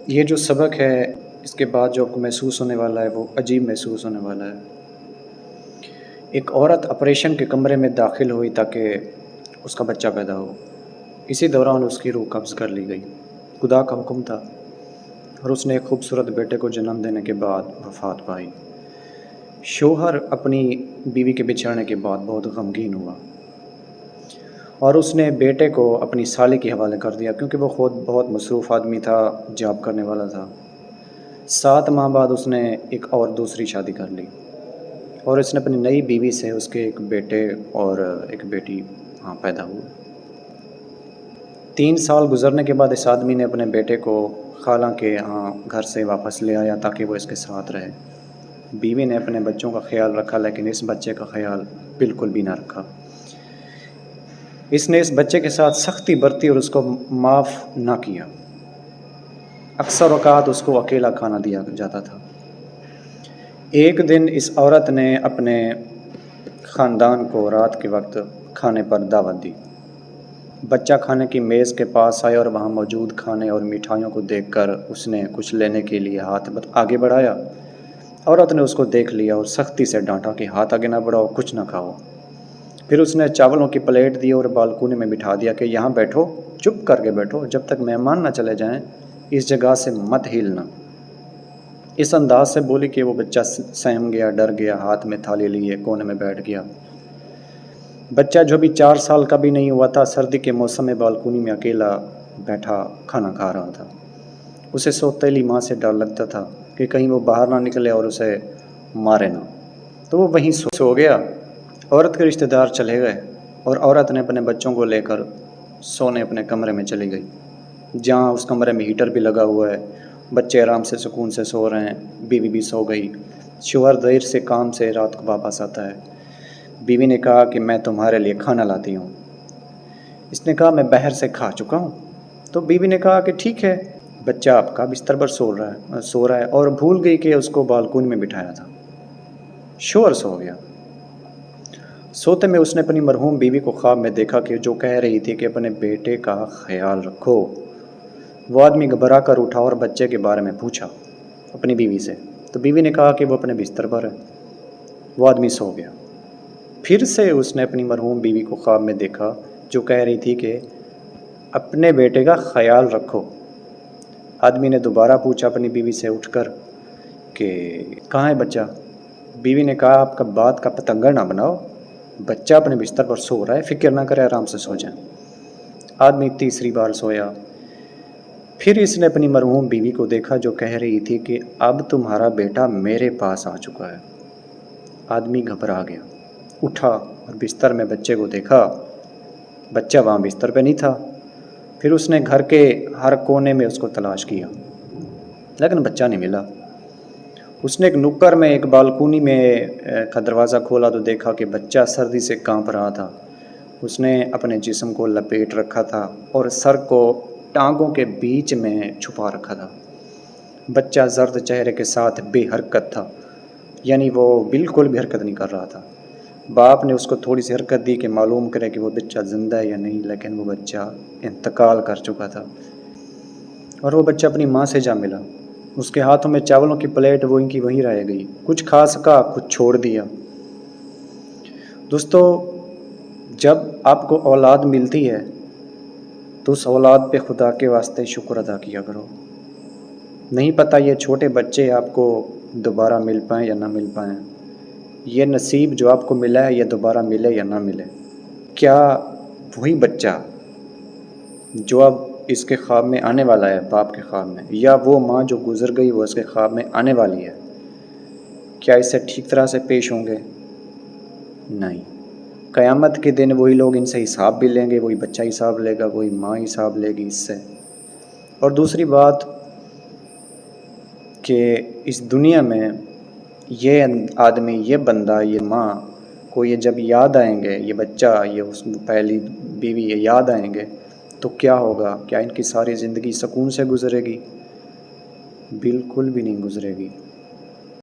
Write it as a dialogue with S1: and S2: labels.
S1: یہ جو سبق ہے اس کے بعد جو آپ کو محسوس ہونے والا ہے وہ عجیب محسوس ہونے والا ہے۔ ایک عورت آپریشن کے کمرے میں داخل ہوئی تاکہ اس کا بچہ پیدا ہو۔ اسی دوران اس کی روح قبض کر لی گئی۔ خدا کا حکم تھا اور اس نے ایک خوبصورت بیٹے کو جنم دینے کے بعد وفات پائی۔ شوہر اپنی بیوی کے بچھڑنے کے بعد بہت غمگین ہوا اور اس نے بیٹے کو اپنی سالی کے حوالے کر دیا، کیونکہ وہ خود بہت مصروف آدمی تھا، جاب کرنے والا تھا۔ 7 ماہ بعد اس نے ایک اور دوسری شادی کر لی اور اس نے اپنی نئی بیوی سے اس کے ایک بیٹے اور ایک بیٹی پیدا ہوئے۔ 3 سال گزرنے کے بعد اس آدمی نے اپنے بیٹے کو خالہ کے گھر سے واپس لے آیا تاکہ وہ اس کے ساتھ رہے۔ بیوی نے اپنے بچوں کا خیال رکھا، لیکن اس بچے کا خیال بالکل بھی نہ رکھا۔ اس نے اس بچے کے ساتھ سختی برتی اور اس کو معاف نہ کیا۔ اکثر اوقات اس کو اکیلا کھانا دیا جاتا تھا۔ ایک دن اس عورت نے اپنے خاندان کو رات کے وقت کھانے پر دعوت دی۔ بچہ کھانے کی میز کے پاس آیا اور وہاں موجود کھانے اور مٹھائیوں کو دیکھ کر اس نے کچھ لینے کے لیے ہاتھ آگے بڑھایا۔ عورت نے اس کو دیکھ لیا اور سختی سے ڈانٹا کہ ہاتھ آگے نہ بڑھاؤ، کچھ نہ کھاؤ۔ پھر اس نے چاولوں کی پلیٹ دی اور بالکونی میں بٹھا دیا کہ یہاں بیٹھو، چپ کر کے بیٹھو، جب تک مہمان نہ چلے جائیں اس جگہ سے مت ہلنا۔ اس انداز سے بولی کہ وہ بچہ سہم گیا، ڈر گیا، ہاتھ میں تھالی لیے کونے میں بیٹھ گیا۔ بچہ جو بھی 4 سال کا بھی نہیں ہوا تھا، سردی کے موسم میں بالکونی میں اکیلا بیٹھا کھانا کھا رہا تھا۔ اسے سوتیلی ماں سے ڈر لگتا تھا کہ کہیں وہ باہر نہ نکلے اور اسے مارے نہ، تو وہ وہیں سو گیا۔ عورت کے رشتہ دار چلے گئے اور عورت نے اپنے بچوں کو لے کر سونے اپنے کمرے میں چلی گئی، جہاں اس کمرے میں ہیٹر بھی لگا ہوا ہے۔ بچے آرام سے سکون سے سو رہے ہیں، بیوی بھی سو گئی۔ شوہر دیر سے کام سے رات کو واپس آتا ہے۔ بیوی نے کہا کہ میں تمہارے لیے کھانا لاتی ہوں۔ اس نے کہا میں باہر سے کھا چکا ہوں۔ تو بیوی نے کہا کہ ٹھیک ہے۔ بچہ آپ کا بستر پر سو رہا ہے اور بھول گئی کہ اس کو بالکونی میں بٹھایا تھا۔ شوہر سو گیا۔ سوتے میں اس نے اپنی مرحوم بیوی کو خواب میں دیکھا کہ جو کہہ رہی تھی کہ اپنے بیٹے کا خیال رکھو۔ وہ آدمی گھبرا کر اٹھا اور بچے کے بارے میں پوچھا اپنی بیوی سے، تو بیوی نے کہا کہ وہ اپنے بستر پر ہے۔ وہ آدمی سو گیا۔ پھر سے اس نے اپنی مرحوم بیوی کو خواب میں دیکھا جو کہہ رہی تھی کہ اپنے بیٹے کا خیال رکھو۔ آدمی نے دوبارہ پوچھا اپنی بیوی سے اٹھ کر کہ کہاں ہے بچہ؟ بیوی نے کہا آپ کا بات کا پتنگڑ نہ بناؤ، بچہ اپنے بستر پر سو رہا ہے، فکر نہ کرے، آرام سے سو جائیں۔ آدمی تیسری بار سویا۔ پھر اس نے اپنی مرحوم بیوی کو دیکھا جو کہہ رہی تھی کہ اب تمہارا بیٹا میرے پاس آ چکا ہے۔ آدمی گھبرا گیا، اٹھا اور بستر میں بچے کو دیکھا۔ بچہ وہاں بستر پہ نہیں تھا۔ پھر اس نے گھر کے ہر کونے میں اس کو تلاش کیا، لیکن بچہ نہیں ملا۔ اس نے ایک نکر میں ایک بالکونی میں کا دروازہ کھولا تو دیکھا کہ بچہ سردی سے کانپ رہا تھا۔ اس نے اپنے جسم کو لپیٹ رکھا تھا اور سر کو ٹانگوں کے بیچ میں چھپا رکھا تھا۔ بچہ زرد چہرے کے ساتھ بے حرکت تھا، یعنی وہ بالکل بھی حرکت نہیں کر رہا تھا۔ باپ نے اس کو تھوڑی سی حرکت دی کہ معلوم کرے کہ وہ بچہ زندہ ہے یا نہیں، لیکن وہ بچہ انتقال کر چکا تھا اور وہ بچہ اپنی ماں سے جا ملا۔ اس کے ہاتھوں میں چاولوں کی پلیٹ وہیں کی وہیں رہ گئی، کچھ کھا سکا، کچھ چھوڑ دیا۔ دوستو، جب آپ کو اولاد ملتی ہے تو اس اولاد پہ خدا کے واسطے شکر ادا کیا کرو۔ نہیں پتہ یہ چھوٹے بچے آپ کو دوبارہ مل پائیں یا نہ مل پائیں، یہ نصیب جو آپ کو ملا ہے یہ دوبارہ ملے یا نہ ملے۔ کیا وہی بچہ جو اب اس کے خواب میں آنے والا ہے، باپ کے خواب میں، یا وہ ماں جو گزر گئی وہ اس کے خواب میں آنے والی ہے، کیا اس سے ٹھیک طرح سے پیش ہوں گے؟ نہیں۔ قیامت کے دن وہی لوگ ان سے حساب بھی لیں گے، وہی بچہ حساب لے گا، وہی ماں حساب لے گی اس سے۔ اور دوسری بات کہ اس دنیا میں یہ آدمی، یہ بندہ، یہ ماں کو یہ جب یاد آئیں گے، یہ بچہ، یہ اس پہلی بیوی یہ یاد آئیں گے تو کیا ہوگا؟ کیا ان کی ساری زندگی سکون سے گزرے گی؟ بالکل بھی نہیں گزرے گی۔